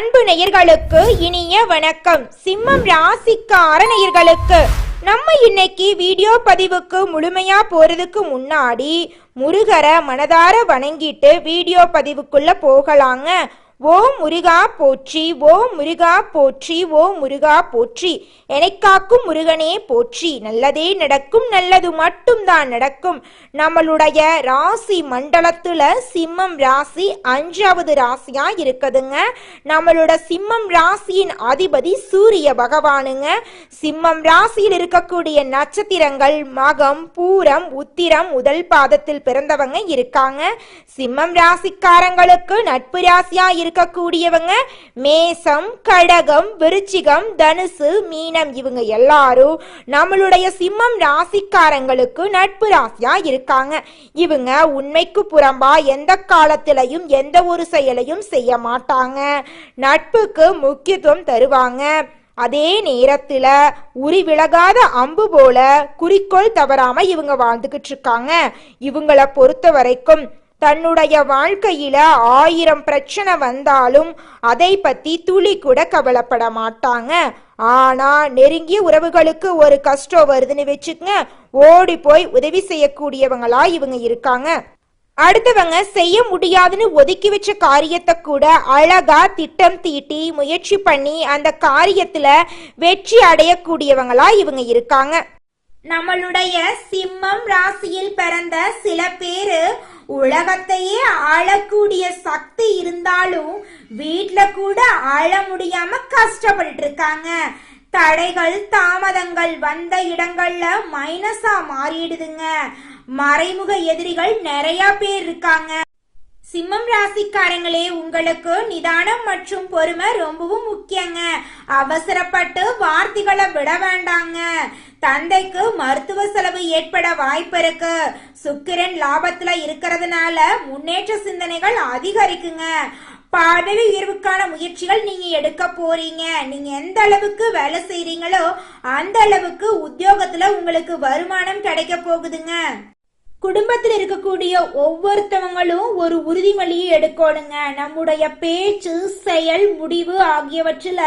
அன்பு நேயர்களுக்கு இனிய வணக்கம். சிம்மம் ராசிக்கார நேயர்களுக்கு நம்ம இன்னைக்கு வீடியோ பதிவுக்கு முழுமையா போறதுக்கு முன்னாடி முருகரை மனதார வணங்கிட்டு வீடியோ பதிவுக்குள்ள போகலாங்க. ஓ முருகா போற்றி, ஓ முருகா போற்றி, ஓ முருகா போற்றி, எனக்காக்கும் முருகனே போற்றி. நல்லதே நடக்கும், நல்லது மட்டும்தான் நடக்கும். நம்மளுடைய ராசி மண்டலத்துல சிம்மம் ராசி 5வது ராசியா இருக்குதுங்க. நம்மளோட சிம்மம் ராசியின் அதிபதி சூரிய பகவானுங்க. சிம்மம் ராசியில் இருக்கக்கூடிய நட்சத்திரங்கள் மகம், பூரம், உத்திரம் முதல் பாதத்தில் பிறந்தவங்க இருக்காங்க. சிம்மம் ராசிக்காரங்களுக்கு நட்பு ராசியா இருக்கக்கூடியவங்க மேசம், கடகம், விருச்சிகம், தனுசு, மீனம். இவங்க எல்லாரும் நம்மளுடைய சிம்மம் ராசிக்காரங்களுக்கு நட்பு ராசியா இருக்காங்க. இவங்க உண்மைக்கு புறம்பா எந்த காலத்திலையும் எந்த ஒரு செயலையும் செய்ய மாட்டாங்க. நட்புக்கு முக்கியத்துவம் தருவாங்க. அதே நேரத்துல உரி விலகாத அம்பு போல குறிக்கோள் தவறாம இவங்க வாழ்ந்துகிட்டு இருக்காங்க. இவங்களை பொறுத்த வரைக்கும் தன்னுடைய வாழ்க்கையில 1000 பிரச்சனை வந்தாலும் அதை பத்தி துளி கூட கவலைப்பட மாட்டாங்க. ஆனா நெருங்கிய உறவுகளுக்கு ஒரு கஷ்டம் வருதுன்னு வச்சுக்கங்க, ஓடி போய் உதவி செய்யக்கூடியவங்களா இவங்க இருக்காங்க. அடுத்தவங்க செய்ய முடியாதுன்னு ஒதுக்கி வச்ச காரியத்தை கூட அழகா திட்டம் தீட்டி முயற்சி பண்ணி அந்த காரியத்துல வெற்றி அடையக்கூடியவங்களா இவங்க இருக்காங்க. நம்மளுடைய சிம்மம் ராசியில் பிறந்த சில பேரு உலகத்தையே ஆளக்கூடிய சக்தி இருந்தாலும் வீட்ல கூட ஆள முடியாம கஷ்டப்பட்டு இருக்காங்க. தடைகள் தாமதங்கள் வந்த இடங்கள்ல மைனஸா மாறிடுதுங்க. மறைமுக எதிரிகள் நிறைய பேர் இருக்காங்க. சிம்மம் ராசிக்காரங்களே, உங்களுக்கு நிதானம் மற்றும் பொறுமை ரொம்பவும் முக்கியங்க. அவசரப்பட்டு வார்த்தைகளை விட வேண்டாங்க. தந்தைக்கு மருத்துவ செலவு ஏற்பட வாய்ப்பு இருக்கு. சுக்கிரன் லாபத்துல இருக்கிறதுனால முன்னேற்ற சிந்தனைகள் அதிகரிக்குங்க. பதவி உயர்வுக்கான முயற்சிகள் நீங்க எடுக்க போறீங்க. நீங்க எந்த அளவுக்கு வேலை செய்றீங்களோ அந்த அளவுக்கு உத்தியோகத்துல உங்களுக்கு வருமானம் கிடைக்க போகுதுங்க. குடும்பத்தில் இருக்கக்கூடிய ஒவ்வொருத்தவங்களும் ஒரு உறுதிமொழியை எடுக்கணுங்க. நம்முடைய பேச்சு, செயல், முடிவு ஆகியவற்றில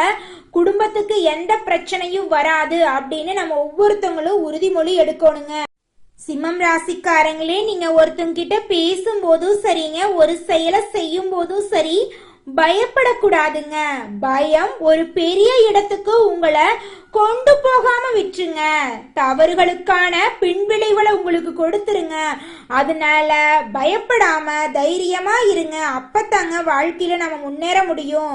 குடும்பத்துக்கு எந்த பிரச்சனையும் வராது அப்படின்னு நம்ம ஒவ்வொருத்தவங்களும் உறுதிமொழி எடுக்கணுங்க. சிம்மம் ராசிக்காரங்களே, நீங்க ஒருத்தங்க கிட்ட பேசும்போதும் சரிங்க, ஒரு செயலை செய்யும் போதும் சரி, பயப்படக்கூடாதுங்க. பயம் ஒரு பெரிய இடத்துக்கு உங்களை கொண்டு போகாம விட்டுருங்க. தவறுகளுக்கான பின்விளைவுகளை உங்களுக்கு கொடுத்துருங்க. அதனால பயப்படாம தைரியமா இருங்க. அப்பத்தாங்க வாழ்க்கையில நம்ம முன்னேற முடியும்.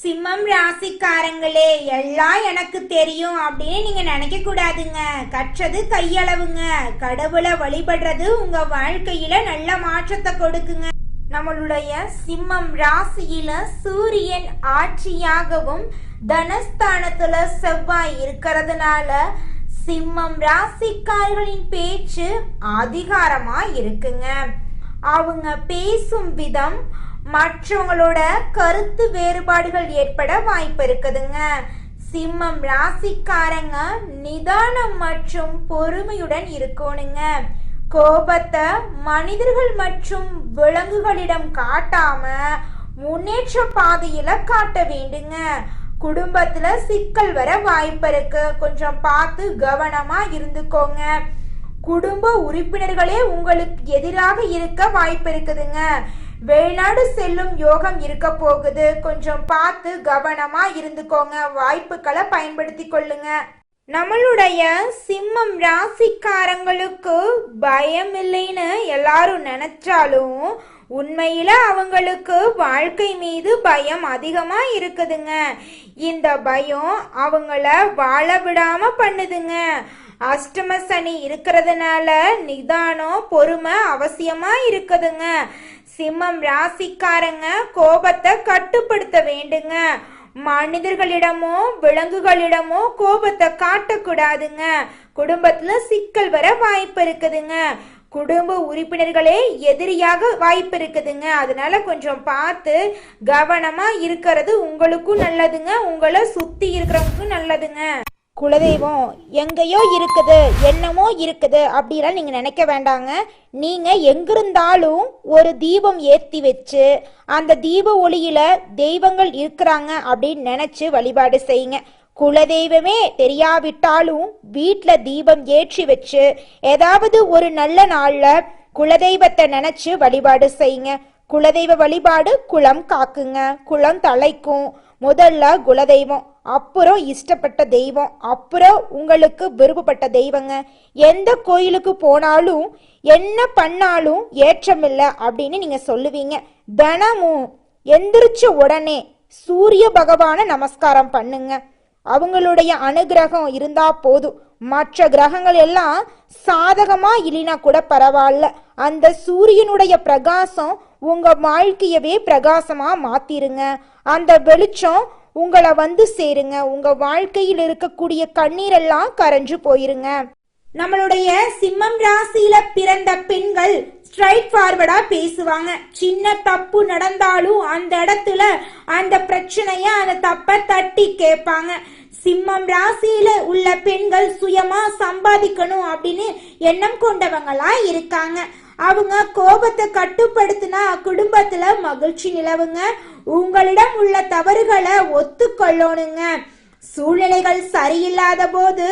சிம்மம் ராசிக்காரங்களே, எல்லாம் எனக்கு தெரியும் அப்படின்னு நீங்க நினைக்க கூடாதுங்க. கற்றது கையளவுங்க. கடவுளை வழிபடுறது உங்க வாழ்க்கையில நல்ல மாற்றத்தை கொடுக்குங்க. நம்மளுடைய சிம்மம் ராசியில சூரியன் ஆட்சியாகவும் தனஸ்தானத்துல செவ்வாய் இருக்கிறதுனால சிம்மம் ராசிக்காரர்களின் பேச்சு அதிகாரமா இருக்குங்க. அவங்க பேசும் விதம் மற்றவங்களோட கருத்து வேறுபாடுகள் ஏற்பட வாய்ப்பு இருக்குதுங்க. சிம்மம் ராசிக்காரங்க நிதானம் மற்றும் பொறுமையுடன் இருக்கணுங்க. கோபத்தை மனிதர்கள் மற்றும் விலங்குகளிடம் காட்டாம முன்னேற்ற பாதையில காட்ட வேண்டுங்க. குடும்பத்துல சிக்கல் வர வாய்ப்பு இருக்கு. கொஞ்சம் பார்த்து கவனமா இருந்துக்கோங்க. குடும்ப உறுப்பினர்களே உங்களுக்கு எதிராக இருக்க வாய்ப்பு இருக்குதுங்க. வெளிநாடு செல்லும் யோகம் இருக்க போகுது. கொஞ்சம் பார்த்து கவனமா இருந்துக்கோங்க. வாய்ப்புகளை பயன்படுத்தி கொள்ளுங்க. நம்மளுடைய சிம்மம் ராசிக்காரங்களுக்கு பயம் இல்லைன்னு எல்லாரும் நினைச்சாலும் உண்மையில அவங்களுக்கு வாழ்க்கை மீது பயம் அதிகமா இருக்குதுங்க. இந்த பயம் அவங்கள வாழ விடாம பண்ணுதுங்க. அஷ்டம சனி இருக்கிறதுனால நிதானம் பொறுமை அவசியமா இருக்குதுங்க. சிம்மம் ராசிக்காரங்க கோபத்தை கட்டுப்படுத்த வேண்டுங்க. மனிதர்களிடமோ விலங்குகளிடமோ கோபத்தை காட்டக்கூடாதுங்க. குடும்பத்துல சிக்கல் வர வாய்ப்பு இருக்குதுங்க. குடும்ப உறுப்பினர்களே எதிரியாக வாய்ப்பு இருக்குதுங்க. அதனால கொஞ்சம் பார்த்து கவனமா இருக்கிறது உங்களுக்கும் நல்லதுங்க. உங்களை சுத்தி இருக்கிறவங்களுக்கும் நல்லதுங்க. குலதெய்வம் எங்கேயோ இருக்குது, என்னமோ இருக்குது அப்படிலாம் நீங்கள் நினைக்க வேண்டாங்க. நீங்கள் எங்கிருந்தாலும் ஒரு தீபம் ஏற்றி வச்சு அந்த தீப ஒளியில தெய்வங்கள் இருக்கிறாங்க அப்படின்னு நினச்சி வழிபாடு செய்யுங்க. குலதெய்வமே தெரியாவிட்டாலும் வீட்டில் தீபம் ஏற்றி வச்சு ஏதாவது ஒரு நல்ல நாளில் குலதெய்வத்தை நினச்சி வழிபாடு செய்யுங்க. குலதெய்வ வழிபாடு குலம் காக்குங்க, குலம் தலைக்கும். முதல்ல குலதெய்வம், அப்புறம் இஷ்டப்பட்ட தெய்வம், அப்புறம் உங்களுக்கு விருப்பப்பட்ட தெய்வங்க. எந்த கோயிலுக்கு போனாலும் என்ன பண்ணாலும் ஏற்றமில்லை அப்படின்னு நீங்க சொல்லுவீங்க. தினமும் எந்திரிச்ச உடனே சூரிய பகவான நமஸ்காரம் பண்ணுங்க. அவங்களுடைய அனுகிரகம் இருந்தா போதும். மற்ற கிரகங்கள் எல்லாம் சாதகமா இல்லைனா கூட பரவாயில்ல, அந்த சூரியனுடைய பிரகாசம் உங்க வாழ்க்கையவே பிரகாசமா மாத்திருங்க. அந்த வெளிச்சம் உங்களை வந்து சேருங்க. உங்க வாழ்க்கையில் இருக்கக்கூடிய கண்ணீரெல்லாம் கரைஞ்சு போயிருங்க. நம்மளுடைய சிம்மம் ராசியில பிறந்த பெண்கள் ஸ்ட்ரைட் ஃபார்வர்டா பேசுவாங்க. சின்ன தப்பு நடந்தாலும் அந்த இடத்துல அந்த பிரச்சனைய அந்த தப்ப தட்டி கேட்பாங்க. சிம்மம் ராசியில உள்ள பெண்கள் சுயமா சம்பாதிக்கணும் அப்படின்னு எண்ணம் கொண்டவங்களா இருக்காங்க. அவங்க கோபத்தை கட்டுப்படுத்தினா குடும்பத்துல மகிழ்ச்சி நிலவுங்க. உங்களிடம் உள்ள தவறுகளை ஒத்துக்கொள்ளணுங்க. சூழ்நிலைகள் சரியில்லாத போது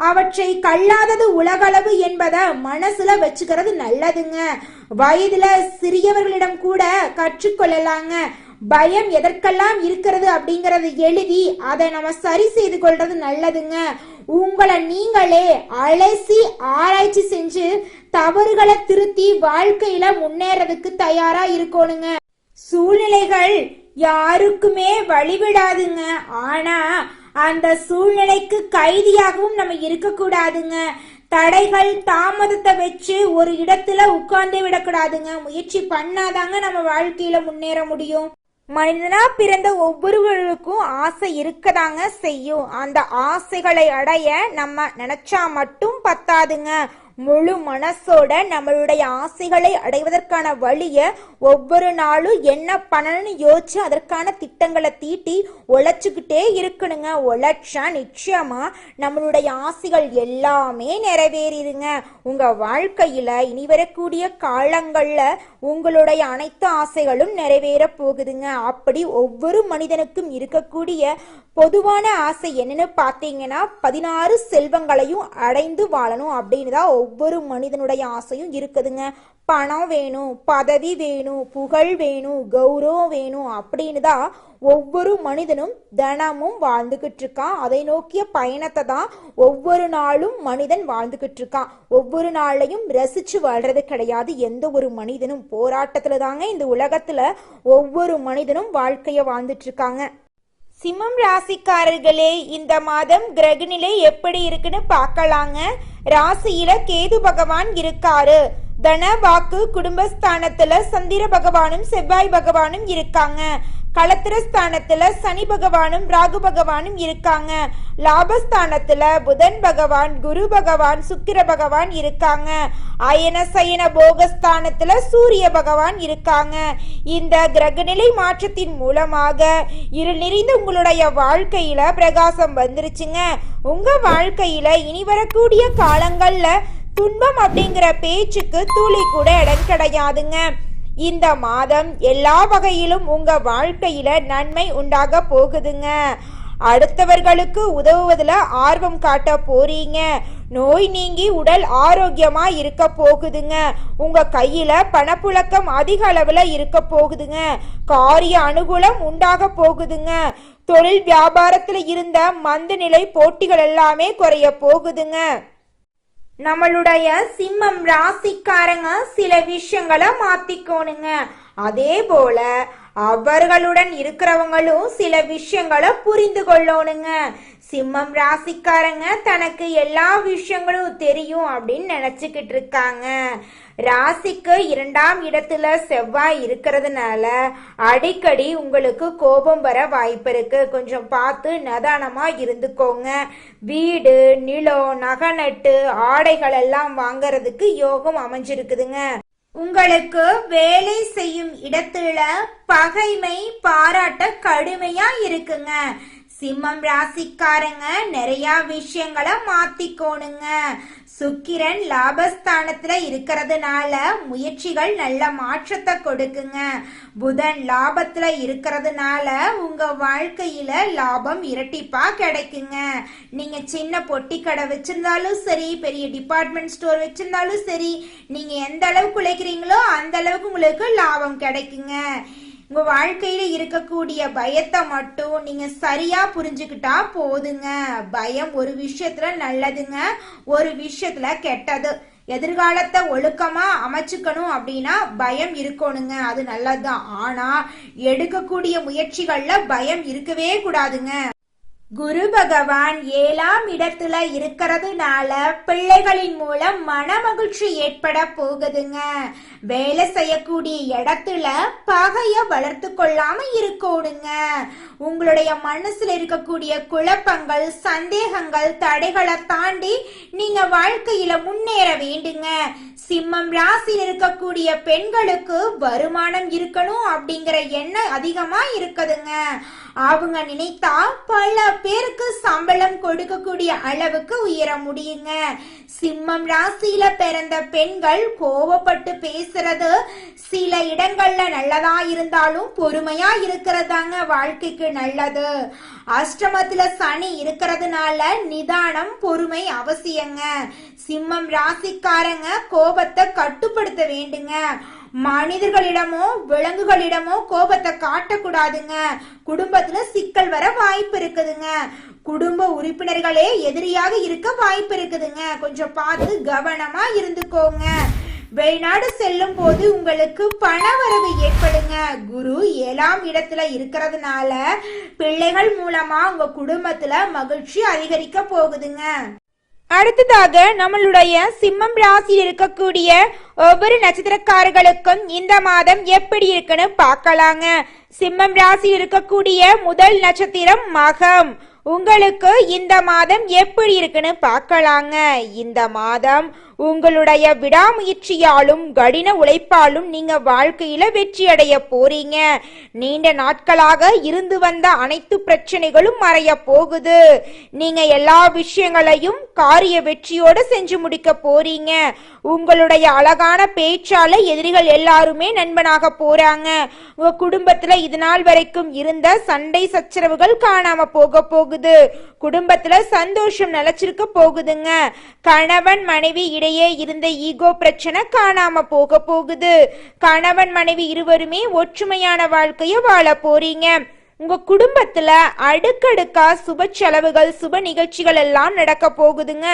அவற்றை கல்லாதது உலகளவு என்பதை மனசுல வச்சுக்கிறது நல்லதுங்க. வயதுல சிறியவர்களிடம் கூட கற்றுக்கொள்ளலாங்க. பயம் எதற்கெல்லாம் இருக்கிறது அப்படிங்கறது எழுதி அதை நம்ம சரி செய்து கொள்றது நல்லதுங்க. உங்களை நீங்களே அலசி ஆராய்ச்சி செஞ்சு தவறுகளை திருத்தி வாழ்க்கையில முன்னேறதுக்கு தயாரா இருக்கணுங்க. சூழ்நிலைகள் யாருக்குமே வழிவிடாதுங்க. ஆனா அந்த சூழ்நிலைக்கு கைதியாகவும் நம்ம இருக்கக்கூடாதுங்க. தடைகள் தாமதத்தை வச்சு ஒரு இடத்துல உட்கார்ந்தே விடக்கூடாதுங்க. முயற்சி பண்ணாதாங்க நம்ம வாழ்க்கையில முன்னேற முடியும். மனிதனா பிறந்த ஒவ்வொருவருக்கும் ஆசை இருக்கதாங்க செய்யும். அந்த ஆசைகளை அடைய நம்ம நினைச்சா மட்டும் பத்தாதுங்க. முழு மனசோட நம்மளுடைய ஆசைகளை அடைவதற்கான வழிய ஒவ்வொரு நாளும் என்ன பண்ணணும்னு யோசிச்சு அதற்கான திட்டங்களை தீட்டி உழைச்சுக்கிட்டே இருக்கணுங்க. உழைச்சா நிச்சயமா நம்மளுடைய ஆசைகள் எல்லாமே நிறைவேறிடுங்க. உங்க வாழ்க்கையில இனி வரக்கூடிய காலங்கள்ல உங்களுடைய அனைத்து ஆசைகளும் நிறைவேற போகுதுங்க. அப்படி ஒவ்வொரு மனிதனுக்கும் இருக்கக்கூடிய பொதுவான ஆசை என்னன்னு பார்த்தீங்கன்னா 16 செல்வங்களையும் அடைந்து வாழணும் அப்படின்னு தான் ஒவ்வொரு மனிதனுடைய ஆசையும் இருக்குதுங்க. பணம் வேணும், பதவி வேணும், புகழ் வேணும், கௌரவம் வேணும் அப்படின்னு தான் ஒவ்வொரு மனிதனும் தினமும் வாழ்ந்துகிட்டு இருக்கான். அதை நோக்கிய பயணத்தை தான் ஒவ்வொரு நாளும் மனிதன் வாழ்ந்துகிட்டு இருக்கான். ஒவ்வொரு நாளையும் ரசிச்சு வாழ்றது கிடையாது. எந்த ஒரு மனிதனும் போராட்டத்துல தாங்க இந்த உலகத்துல ஒவ்வொரு மனிதனும் வாழ்க்கைய வாழ்ந்துட்டு இருக்காங்க. சிம்மம் ராசிக்காரர்களே, இந்த மாதம் கிரகநிலை எப்படி இருக்குன்னு பார்க்கலாங்க. ராசியில கேது பகவான் இருக்காரு. தன வாக்கு குடும்பஸ்தானத்துல சந்திர பகவானும் செவ்வாய் பகவானும் இருக்காங்க. களத்திரஸ்தானத்துல சனி பகவானும் ராகு பகவானும் இருக்காங்க. லாபஸ்தானத்துல புதன் பகவான், குரு பகவான், சுக்கிர பகவான் இருக்காங்க. அயன சயன போகஸ்தானத்துல சூரிய பகவான் இருக்காங்க. இந்த கிரகநிலை மாற்றத்தின் மூலமாக இருள் நிறைந்த உங்களுடைய வாழ்க்கையில பிரகாசம் வந்துருச்சுங்க. உங்க வாழ்க்கையில இனி வரக்கூடிய காலங்கள்ல துன்பம் அப்படிங்கிற பேச்சுக்கு துளி கூட இடம் கிடையாதுங்க. இந்த மாதம் எல்லா வகையிலும் உங்க வாழ்க்கையில நன்மை உண்டாக போகுதுங்க. அடுத்தவர்களுக்கு உதவுவதுல ஆர்வம் காட்ட போறீங்க. நோய் நீங்கி உடல் ஆரோக்கியமா இருக்க போகுதுங்க. உங்க கையில பணப்புழக்கம் அதிக அளவுல இருக்க போகுதுங்க. காரிய அனுகூலம் உண்டாக போகுதுங்க. தொழில் வியாபாரத்துல இருந்த மந்த நிலை போட்டிகள் எல்லாமே குறைய போகுதுங்க. நம்மளுடைய சிம்மம் ராசிக்காரங்க சில விஷயங்களை மாத்திக்கோணுங்க. அதே போல அவர்களுடன் இருக்கிறவங்களும் சில விஷயங்களை புரிந்து கொள்ளணுங்க. சிம்மம் ராசிக்காரங்க தனக்கு எல்லா விஷயங்களும் தெரியும் அப்படின்னு நினைச்சுக்கிட்டு இருக்காங்க. ராசிக்கு 2ஆம் இடத்துல செவ்வாய் இருக்கிறதுனால அடிக்கடி உங்களுக்கு கோபம் வர வாய்ப்பு இருக்கு. கொஞ்சம் பார்த்து நிதானமா இருந்துக்கோங்க. வீடு, நிலம், நகநட்டு, ஆடைகள் எல்லாம் வாங்கறதுக்கு யோகம் அமைஞ்சிருக்குதுங்க. உங்களுக்கு வேலை செய்யும் இடத்துல பகைமை பாராட்ட கடுமையா இருக்குங்க. சிம்மம் ராசிக்காரங்க நிறைய விஷயங்களை மாத்திக்கோணுங்க. சுக்கிரன் லாபஸ்தானத்துல இருக்கிறதுனால முயற்சிகள் நல்ல மாற்றத்தை கொடுக்குங்க. புதன் லாபத்துல இருக்கிறதுனால உங்க வாழ்க்கையில லாபம் இரட்டிப்பா கிடைக்குங்க. நீங்க சின்ன பொட்டி கடை வச்சிருந்தாலும் சரி, பெரிய டிபார்ட்மெண்ட் ஸ்டோர் வச்சிருந்தாலும் சரி, நீங்க எந்த அளவுக்கு உழைக்கிறீங்களோ அந்த அளவுக்கு உங்களுக்கு லாபம் கிடைக்குங்க. உங்க வாழ்க்கையில இருக்கக்கூடிய பயத்தை மட்டும் நீங்க சரியா புரிஞ்சுக்கிட்டா போதுங்க. பயம் ஒரு விஷயத்துல நல்லதுங்க, ஒரு விஷயத்துல கெட்டது. எதிர்காலத்தை ஒழுக்கமா அமைச்சுக்கணும் அப்படின்னா பயம் இருக்கணுங்க, அது நல்லதுதான். ஆனா எடுக்கக்கூடிய முயற்சிகள்ல பயம் இருக்கவே கூடாதுங்க. குரு பகவான் 7ஆம் இடத்துல இருக்கிறதுனால பிள்ளைகளின் மூலம் மன மகிழ்ச்சி ஏற்பட போகுதுங்க. வேலை செய்யக்கூடிய இடத்துல பகைய வளர்த்து கொள்ளாம இருக்கணுங்க. உங்களுடைய மனசுல இருக்கக்கூடிய குழப்பங்கள், சந்தேகங்கள், தடைகளை தாண்டி நீங்க வாழ்க்கையில முன்னேற வேண்டுங்க. சிம்மம் ராசியில் இருக்கக்கூடிய பெண்களுக்கு வருமானம் இருக்கணும் அப்படிங்கிற எண்ணம் அதிகமா இருக்குதுங்க. அவங்க நினைத்தா பல பேருக்கு சம்பளம் கொடுக்கக்கூடிய அளவுக்கு உயர முடியுங்க. சிம்மம் ராசியில பிறந்த பெண்கள் கோவப்பட்டு பேசுறது சில இடங்கள்ல நல்லதா இருந்தாலும் பொறுமையா இருக்கிறதாங்க வாழ்க்கைக்கு நல்லது. அஷ்டமத்துல சனி இருக்கிறதுனால நிதானம், பொறுமை அவசியங்க. சிம்மம் ராசிக்காரங்க கோபத்தை கட்டுப்படுத்த வேண்டுங்க. மனிதர்களிடமோ விலங்குகளிடமோ கோபத்தை காட்டக்கூடாதுங்க. குடும்பத்துல சிக்கல் வர வாய்ப்பு இருக்குதுங்க. குடும்ப உறுப்பினர்களே எதிரியாக இருக்க வாய்ப்பு இருக்குதுங்க. கொஞ்சம் பார்த்து கவனமா இருந்துக்கோங்க. வெளிநாடு செல்லும் போது உங்களுக்கு பணவரவு ஏற்படுங்க. குரு 7ஆம் இடத்துல இருக்கிறதுனால பிள்ளைகள் மூலமா உங்க குடும்பத்துல மகிழ்ச்சி அதிகரிக்க போகுதுங்க. அடுத்ததாக நம்மளுடைய சிம்மம் ராசியில் இருக்கக்கூடிய ஒவ்வொரு நட்சத்திரக்காரர்களுக்கும் இந்த மாதம் எப்படி இருக்குன்னு பார்க்கலாங்க. சிம்மம் ராசியில் இருக்கக்கூடிய முதல் நட்சத்திரம் மகம். உங்களுக்கு இந்த மாதம் எப்படி இருக்குன்னு பார்க்கலாங்க. இந்த மாதம் உங்களுடைய விடாமுயற்சியாலும் கடின உழைப்பாலும் நீங்க வாழ்க்கையில வெற்றி அடைய போறீங்க. நீண்ட நாட்களாக இருந்து வந்த அனைத்து பிரச்சனைகளும் மறைய போகுது. நீங்க எல்லா விஷயங்களையும் காரிய வெற்றியோட செஞ்சு முடிக்க போறீங்க. உங்களுடைய அழகான பேச்சால எதிரிகள் எல்லாருமே நண்பனாக போறாங்க. உங்க குடும்பத்துல இது நாள் வரைக்கும் இருந்த சண்டை சச்சரவுகள் காணாம போக போகுது. குடும்பத்துல சந்தோஷம் நிலைச்சிருக்க போகுதுங்க. கணவன் மனைவி இடையே இருந்த ஈகோ பிரச்சனை காணாம போக போகுது. கணவன் மனைவி இருவருமே ஒற்றுமையான வாழ்க்கைய வாழ போறீங்க. உங்க குடும்பத்துல அடுக்கடுக்கா சுப செலவுகள், சுப நிகழ்ச்சிகள் எல்லாம் நடக்க போகுதுங்க.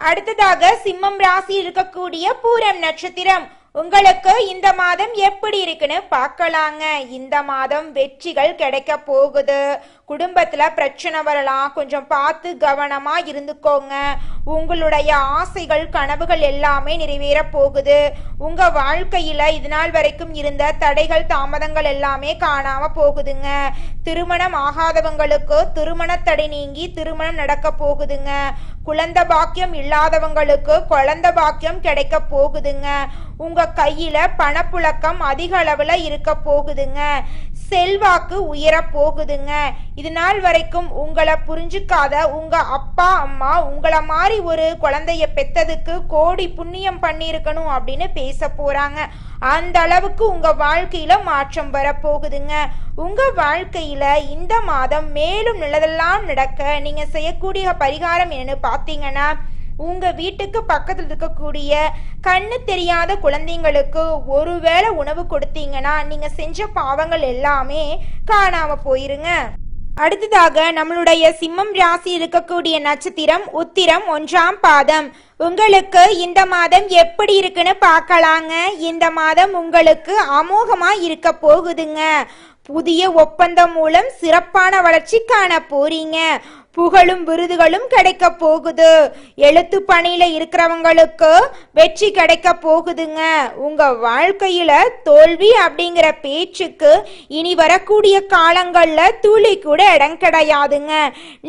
அடுத்ததாக சிம்மம் ராசி இருக்கக்கூடிய பூரம் நட்சத்திரம். உங்களுக்கு இந்த மாதம் எப்படி இருக்குன்னு பார்க்கலாங்க. இந்த மாதம் வெற்றிகள் கிடைக்க போகுது. குடும்பத்துல பிரச்சனை வரலாம், கொஞ்சம் பார்த்து கவனமா இருந்துக்கோங்க. உங்களுடைய ஆசைகள், கனவுகள் எல்லாமே நிறைவேற போகுது. உங்க வாழ்க்கையில இது நாள் வரைக்கும் இருந்த தடைகள், தாமதங்கள் எல்லாமே காணாம போகுதுங்க. திருமணம் ஆகாதவங்களுக்கு திருமண தடை நீங்கி திருமணம் நடக்க போகுதுங்க. குழந்தை பாக்கியம் இல்லாதவங்களுக்கு குழந்தை பாக்கியம் கிடைக்க போகுதுங்க. உங்க கையில பணப்புழக்கம் அதிக அளவுல இருக்க போகுதுங்க. செல்வாக்கு உயர போகுதுங்க. இது நாள் வரைக்கும் உங்களை புரிஞ்சுக்காத உங்க அப்பா அம்மா உங்களை மாதிரி ஒரு குழந்தைய பெத்ததுக்கு கோடி புண்ணியம் பண்ணியிருக்கணும் அப்படின்னு பேச போறாங்க. அந்த அளவுக்கு உங்க வாழ்க்கையில மாற்றம் வர போகுதுங்க. உங்க வாழ்க்கையில இந்த மாதம் மேலும் நல்லதெல்லாம் நடக்க நீங்க செய்யக்கூடிய பரிகாரம் என்னன்னு பாத்தீங்கன்னா, உங்க வீட்டுக்கு பக்கத்தில் இருக்கக்கூடிய கண்ணு தெரியாத குழந்தைங்களுக்கு ஒருவேளை உணவு கொடுத்தீங்கன்னா நீங்க செஞ்ச பாவங்கள் எல்லாமே காணாம போயிருங்க. அடுத்ததாக நம்மளுடைய சிம்மம் ராசி இருக்கக்கூடிய நட்சத்திரம் உத்திரம் 1ஆம் பாதம். உங்களுக்கு இந்த மாதம் எப்படி இருக்குன்னு பார்க்கலாங்க. இந்த மாதம் உங்களுக்கு அமோகமா இருக்க போகுதுங்க. புதிய ஒப்பந்தம் மூலம் சிறப்பான வளர்ச்சி காண போறீங்க. புகழும் விருதுகளும் கிடைக்க போகுது. எழுத்து பணியில இருக்கிறவங்களுக்கு வெற்றி கிடைக்க போகுதுங்க. உங்க வாழ்க்கையில தோல்வி அப்படிங்கிற பேச்சுக்கு இனி வரக்கூடிய காலங்கள்ல துளி கூட இடம் கிடையாதுங்க.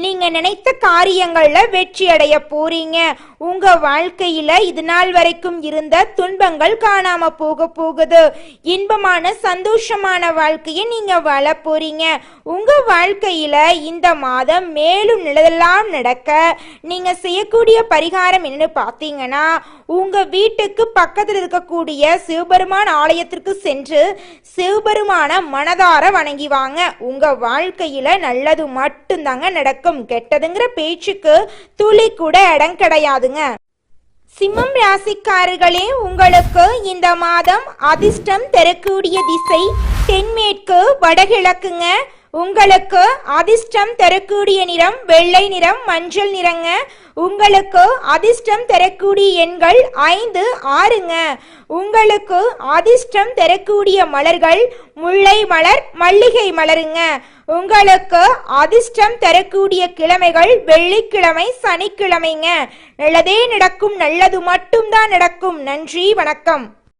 நீங்க நினைத்த காரியங்கள்ல வெற்றி அடைய போறீங்க. உங்க வாழ்க்கையில இது நாள் வரைக்கும் இருந்த துன்பங்கள் காணாம போகுது. இன்பமான சந்தோஷமான வாழ்க்கையை நீங்க வாழ போறீங்க. உங்க வாழ்க்கையில இந்த மாதம் மேலும் நல்லதெல்லாம் நடக்க நீங்க செய்யக்கூடிய பரிகாரம் என்னன்னு பார்த்தீங்கன்னா, உங்க வீட்டுக்கு பக்கத்தில் இருக்கக்கூடிய சிவபெருமான் ஆலயத்திற்கு சென்று சிவபெருமான மனதார வணங்கி வாங்க. உங்க வாழ்க்கையில நல்லது மட்டும்தாங்க நடக்கும். கெட்டதுங்கிற பேச்சுக்கு துளி கூட இடம் கிடையாதுங்க. சிம்மம் ராசிக்காரர்களே, உங்களுக்கு இந்த மாதம் அதிர்ஷ்டம் தரக்கூடிய திசை தென்மேற்கு வடகிழக்குங்க. உங்களுக்கு அதிர்ஷ்டம் தரக்கூடிய நிறம் வெள்ளை நிறம், மஞ்சள் நிறங்க. உங்களுக்கு அதிர்ஷ்டம் தரக்கூடிய எண்கள் 5, 6ங்க. உங்களுக்கு அதிர்ஷ்டம் தரக்கூடிய மலர்கள் முல்லை மலர், மல்லிகை மலருங்க. உங்களுக்கு அதிர்ஷ்டம் தரக்கூடிய கிழமைகள் வெள்ளிக்கிழமை, சனிக்கிழமைங்க. நல்லதே நடக்கும், நல்லது மட்டும்தான் நடக்கும். நன்றி, வணக்கம்.